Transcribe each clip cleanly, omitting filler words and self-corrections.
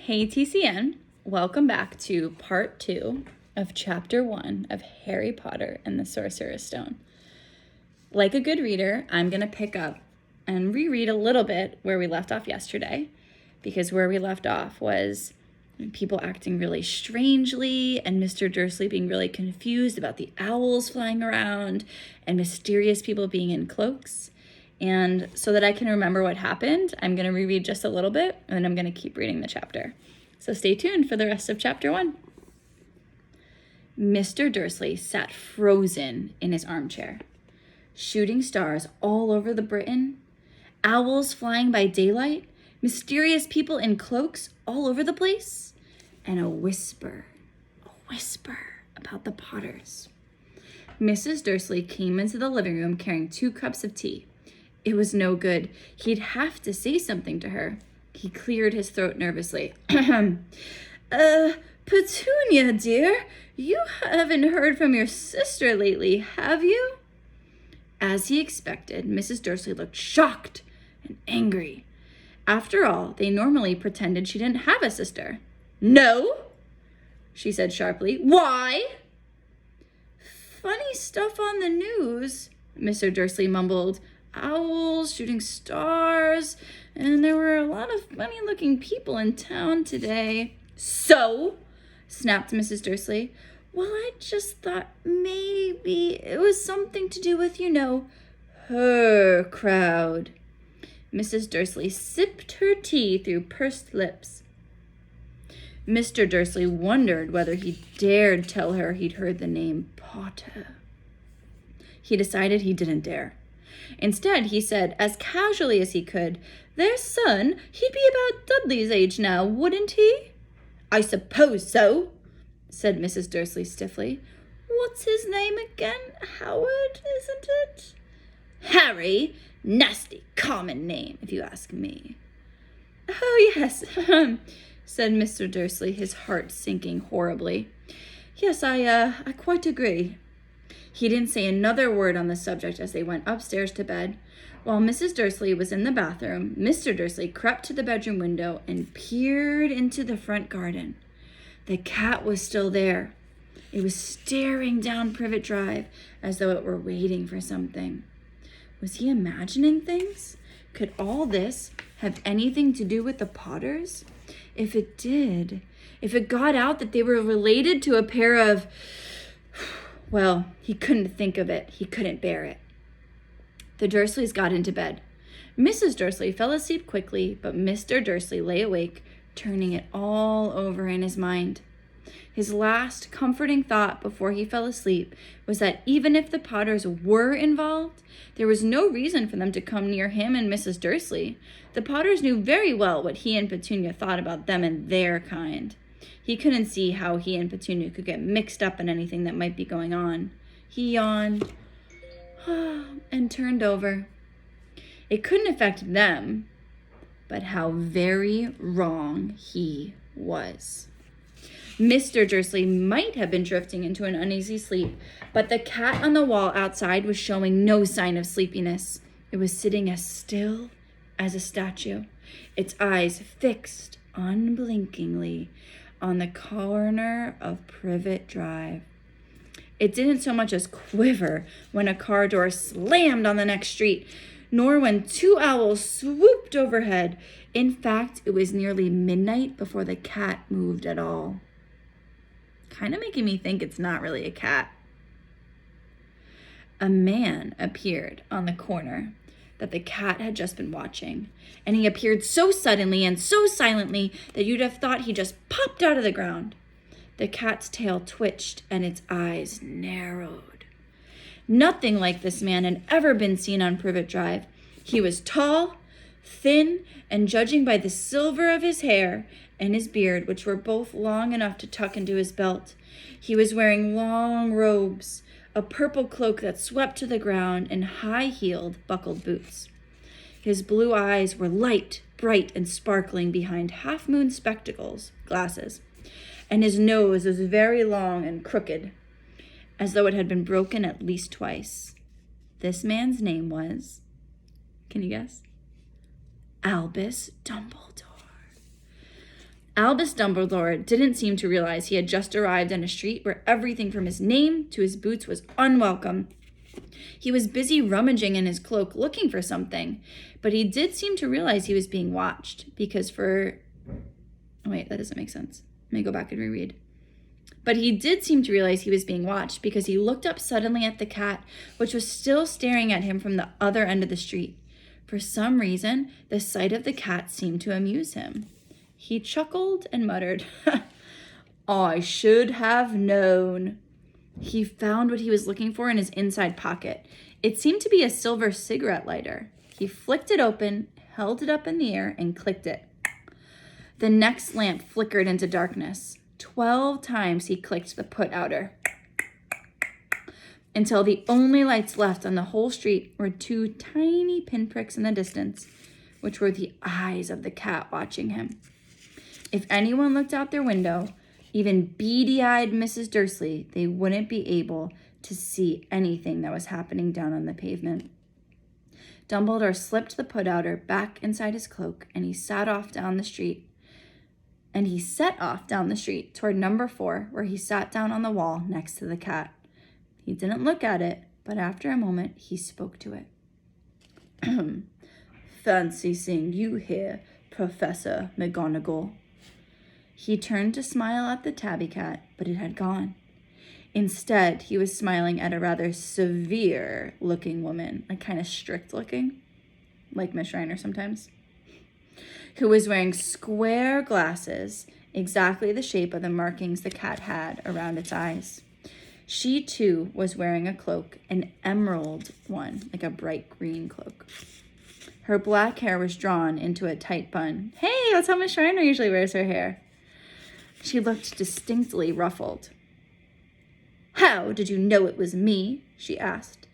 Hey TCN, welcome back to part 2 of chapter 1 of Harry Potter and the Sorcerer's Stone. Like a good reader, I'm going to pick up and reread a little bit where we left off yesterday, because where we left off was people acting really strangely and Mr. Dursley being really confused about the owls flying around and mysterious people being in cloaks. And so that I can remember what happened, I'm going to reread just a little bit, and then I'm going to keep reading the chapter. So stay tuned for the rest of chapter 1. Mr. Dursley sat frozen in his armchair. Shooting stars all over the Britain, owls flying by daylight, mysterious people in cloaks all over the place, and a whisper about the Potters. Mrs. Dursley came into the living room carrying 2 cups of tea. It was no good. He'd have to say something to her. He cleared his throat nervously. Petunia, dear, you haven't heard from your sister lately, have you? As he expected, Mrs. Dursley looked shocked and angry. After all, they normally pretended she didn't have a sister. No, she said sharply. Why? Funny stuff on the news, Mr. Dursley mumbled. Owls, shooting stars, and there were a lot of funny-looking people in town today. So, snapped Mrs. Dursley. Well, I just thought maybe it was something to do with, her crowd. Mrs. Dursley sipped her tea through pursed lips. Mr. Dursley wondered whether he dared tell her he'd heard the name Potter. He decided he didn't dare. Instead, he said, as casually as he could, their son, he'd be about Dudley's age now, wouldn't he? I suppose so, said Mrs. Dursley stiffly. What's his name again? Howard, isn't it? Harry. Nasty common name, if you ask me. Oh, yes, said Mr. Dursley, his heart sinking horribly. Yes, I quite agree. He didn't say another word on the subject as they went upstairs to bed. While Mrs. Dursley was in the bathroom, Mr. Dursley crept to the bedroom window and peered into the front garden. The cat was still there. It was staring down Privet Drive as though it were waiting for something. Was he imagining things? Could all this have anything to do with the Potters? If it did, if it got out that they were related to a pair of... Well, he couldn't think of it. He couldn't bear it. The Dursleys got into bed. Mrs. Dursley fell asleep quickly, but Mr. Dursley lay awake, turning it all over in his mind. His last comforting thought before he fell asleep was that even if the Potters were involved, there was no reason for them to come near him and Mrs. Dursley. The Potters knew very well what he and Petunia thought about them and their kind. He couldn't see how he and Petunia could get mixed up in anything that might be going on. He yawned and turned over. It couldn't affect them, but how very wrong he was. Mr. Dursley might have been drifting into an uneasy sleep, but the cat on the wall outside was showing no sign of sleepiness. It was sitting as still as a statue, its eyes fixed unblinkingly on the corner of Privet Drive. It didn't so much as quiver when a car door slammed on the next street, nor when 2 owls swooped overhead. In fact, it was nearly midnight before the cat moved at all. Kind of making me think it's not really a cat. A man appeared on the corner that the cat had just been watching, and he appeared so suddenly and so silently that you'd have thought he just popped out of the ground. The cat's tail twitched and its eyes narrowed. Nothing like this man had ever been seen on Privet Drive. He was tall, thin, and judging by the silver of his hair and his beard, which were both long enough to tuck into his belt, he was wearing long robes, a purple cloak that swept to the ground, and high-heeled, buckled boots. His blue eyes were light, bright, and sparkling behind half-moon glasses, and his nose was very long and crooked, as though it had been broken at least twice. This man's name was, can you guess? Albus Dumbledore. Albus Dumbledore didn't seem to realize he had just arrived in a street where everything from his name to his boots was unwelcome. He was busy rummaging in his cloak looking for something, but he did seem to realize he was being watched because wait, that doesn't make sense. Let me go back and reread. But he did seem to realize he was being watched because he looked up suddenly at the cat, which was still staring at him from the other end of the street. For some reason, the sight of the cat seemed to amuse him. He chuckled and muttered, "I should have known." He found what he was looking for in his inside pocket. It seemed to be a silver cigarette lighter. He flicked it open, held it up in the air, and clicked it. The next lamp flickered into darkness. 12 times he clicked the put-outer, until the only lights left on the whole street were 2 tiny pinpricks in the distance, which were the eyes of the cat watching him. If anyone looked out their window, even beady-eyed Mrs. Dursley, they wouldn't be able to see anything that was happening down on the pavement. Dumbledore slipped the put-outer back inside his cloak, and he set off down the street toward number 4, where he sat down on the wall next to the cat. He didn't look at it, but after a moment, he spoke to it. "Fancy seeing you here, Professor McGonagall." He turned to smile at the tabby cat, but it had gone. Instead, he was smiling at a rather severe-looking woman, like kind of strict-looking, like Miss Schreiner sometimes, who was wearing square glasses, exactly the shape of the markings the cat had around its eyes. She, too, was wearing a cloak, an emerald one, like a bright green cloak. Her black hair was drawn into a tight bun. Hey, that's how Miss Schreiner usually wears her hair. She looked distinctly ruffled. "How did you know it was me?" she asked.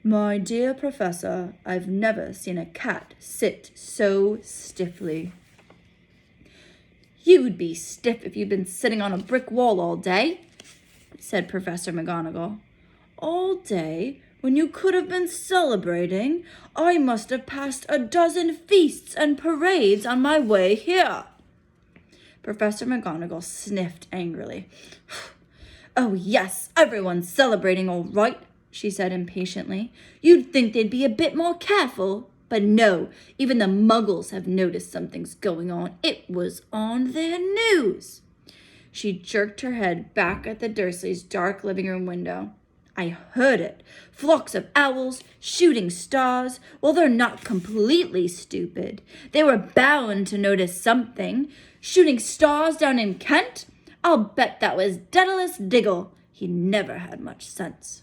"My dear Professor, I've never seen a cat sit so stiffly." "You'd be stiff if you'd been sitting on a brick wall all day," said Professor McGonagall. "All day? When you could have been celebrating? I must have passed a dozen feasts and parades on my way here." Professor McGonagall sniffed angrily. "Oh, yes, everyone's celebrating all right," she said impatiently. "You'd think they'd be a bit more careful. But no, even the Muggles have noticed something's going on. It was on their news." She jerked her head back at the Dursleys' dark living room window. "I heard it. Flocks of owls, shooting stars. Well, they're not completely stupid. They were bound to notice something. Shooting stars down in Kent? I'll bet that was Daedalus Diggle. He never had much sense."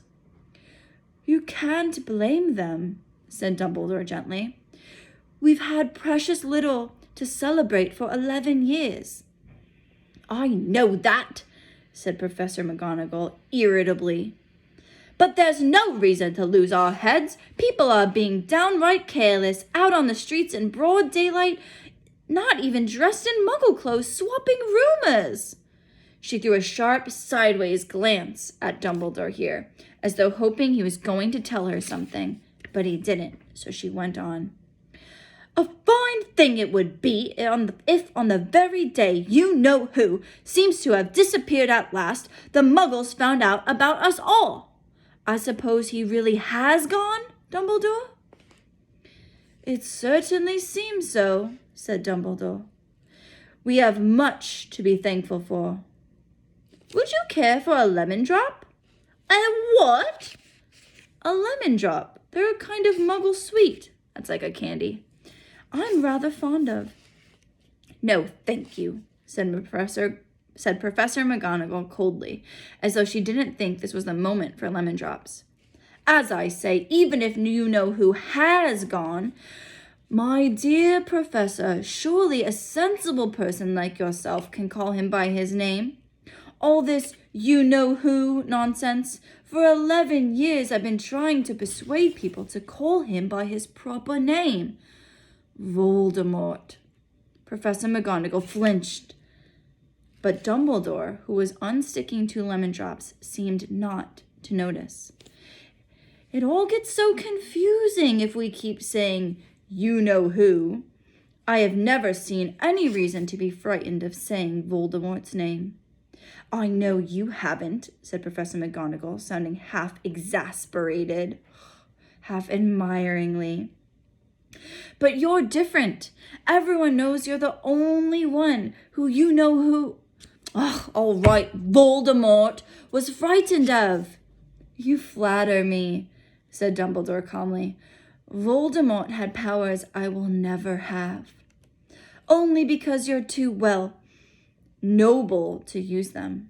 "You can't blame them," said Dumbledore gently. "We've had precious little to celebrate for 11 years. "I know that," said Professor McGonagall irritably. "But there's no reason to lose our heads. People are being downright careless, out on the streets in broad daylight, not even dressed in Muggle clothes, swapping rumors." She threw a sharp, sideways glance at Dumbledore here, as though hoping he was going to tell her something, but he didn't, so she went on. "A fine thing it would be if on the very day you-know-who seems to have disappeared at last, the Muggles found out about us all. I suppose he really has gone, Dumbledore?" "It certainly seems so," said Dumbledore. "We have much to be thankful for. Would you care for a lemon drop?" "A what?" "A lemon drop. They're a kind of Muggle sweet. That's like a candy I'm rather fond of." "No, thank you," said Professor McGonagall coldly, as though she didn't think this was the moment for lemon drops. "As I say, even if you-know-who has gone, my dear Professor, surely a sensible person like yourself can call him by his name. All this you-know-who nonsense. For 11 years I've been trying to persuade people to call him by his proper name. Voldemort." Professor McGonagall flinched. But Dumbledore, who was unsticking 2 lemon drops, seemed not to notice. "It all gets so confusing if we keep saying you-know-who. I have never seen any reason to be frightened of saying Voldemort's name." "I know you haven't," said Professor McGonagall, sounding half exasperated, half admiringly. "But you're different. Everyone knows you're the only one who all right, Voldemort was frightened of." "You flatter me," said Dumbledore calmly. "Voldemort had powers I will never have. Only because you're too, noble to use them.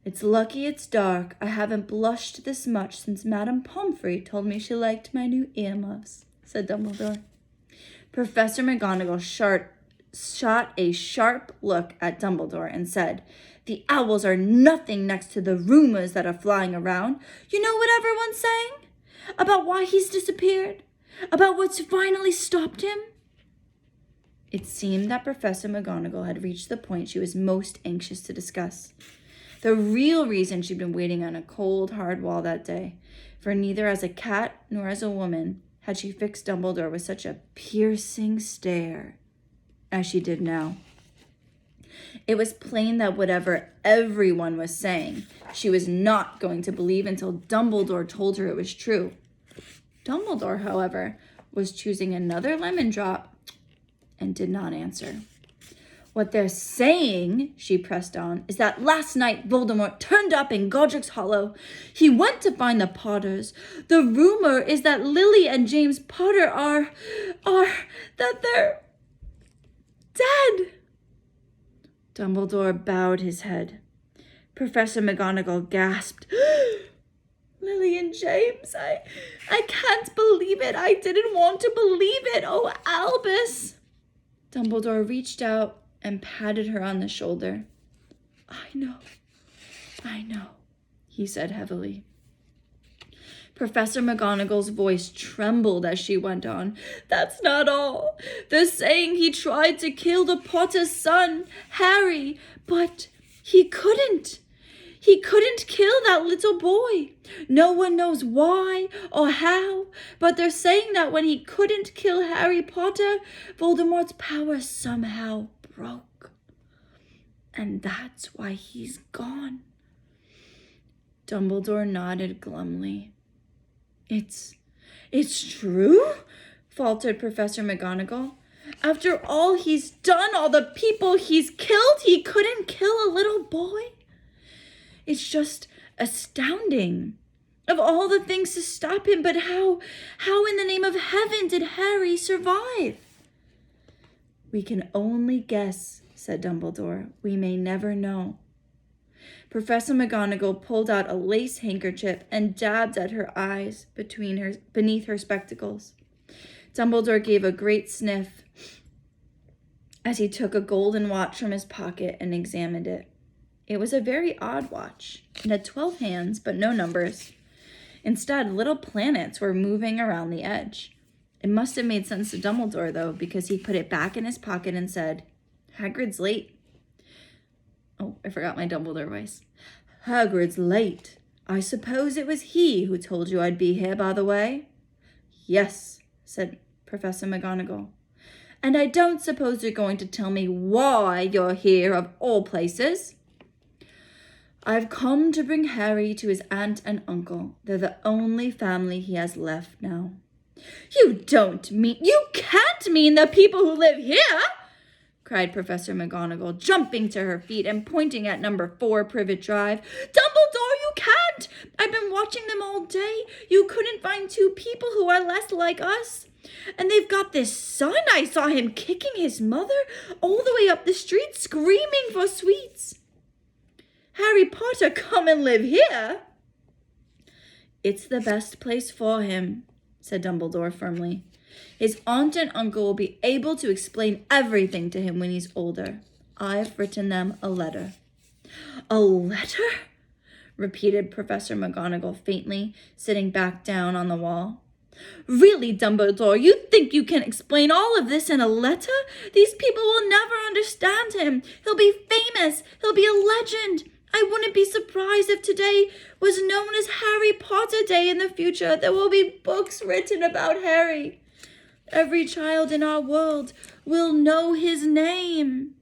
It's lucky it's dark. I haven't blushed this much since Madame Pomfrey told me she liked my new earmuffs," said Dumbledore. Professor McGonagall shot a sharp look at Dumbledore and said, "The owls are nothing next to the rumors that are flying around. You know what everyone's saying? About why he's disappeared? About what's finally stopped him?" It seemed that Professor McGonagall had reached the point she was most anxious to discuss. The real reason she'd been waiting on a cold, hard wall that day, for neither as a cat nor as a woman had she fixed Dumbledore with such a piercing stare as she did now. It was plain that whatever everyone was saying, she was not going to believe until Dumbledore told her it was true. Dumbledore, however, was choosing another lemon drop and did not answer. "What they're saying," she pressed on, "is that last night Voldemort turned up in Godric's Hollow. He went to find the Potters. The rumor is that Lily and James Potter that they're dead." Dumbledore bowed his head. Professor McGonagall gasped, "Lily and James, I can't believe it. I didn't want to believe it. Oh, Albus." Dumbledore reached out and patted her on the shoulder. I know, he said heavily. Professor McGonagall's voice trembled as she went on. "That's not all. They're saying he tried to kill the Potter's son, Harry, but he couldn't. He couldn't kill that little boy. No one knows why or how, but they're saying that when he couldn't kill Harry Potter, Voldemort's power somehow broke. And that's why he's gone." Dumbledore nodded glumly. It's true?" faltered Professor McGonagall. "After all he's done, all the people he's killed, he couldn't kill a little boy? It's just astounding. Of all the things to stop him, but how in the name of heaven did Harry survive?" "We can only guess," said Dumbledore. "We may never know." Professor McGonagall pulled out a lace handkerchief and dabbed at her eyes beneath her spectacles. Dumbledore gave a great sniff as he took a golden watch from his pocket and examined it. It was a very odd watch. It had 12 hands, but no numbers. Instead, little planets were moving around the edge. It must have made sense to Dumbledore, though, because he put it back in his pocket and said, "Hagrid's late." Oh, I forgot my Dumbledore voice. "Hagrid's late. I suppose it was he who told you I'd be here, by the way?" "Yes," said Professor McGonagall. "And I don't suppose you're going to tell me why you're here, of all places?" "I've come to bring Harry to his aunt and uncle. They're the only family he has left now." You can't mean the people who live here!" cried Professor McGonagall, jumping to her feet and pointing at number 4 Privet Drive. "Dumbledore, you can't! I've been watching them all day. You couldn't find 2 people who are less like us. And they've got this son. I saw him kicking his mother all the way up the street, screaming for sweets. Harry Potter come and live here?" "It's the best place for him," said Dumbledore firmly. "His aunt and uncle will be able to explain everything to him when he's older. I've written them a letter." "A letter?" repeated Professor McGonagall faintly, sitting back down on the wall. "Really, Dumbledore, you think you can explain all of this in a letter? These people will never understand him. He'll be famous. He'll be a legend. I wouldn't be surprised if today was known as Harry Potter Day in the future. There will be books written about Harry." Every child in our world will know his name.